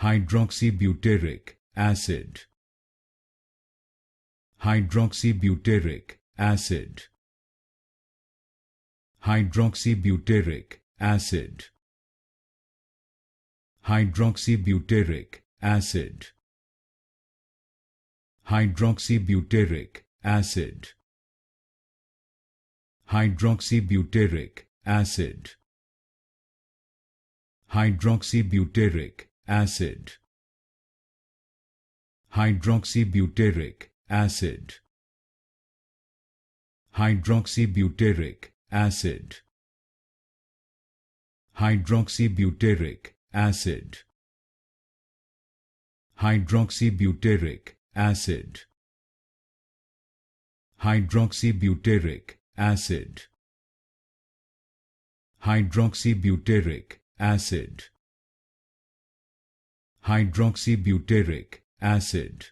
Hydroxybutyric acid. Hydroxybutyric acid. Hydroxybutyric acid. Hydroxybutyric acid. Hydroxybutyric acid. Hydroxybutyric acid. Hydroxybutyric acid. Hydroxybutyric acid. Hydroxybutyric acid. Hydroxybutyric acid. Hydroxybutyric acid. Hydroxybutyric acid. Hydroxybutyric acid. Hydroxybutyric acid.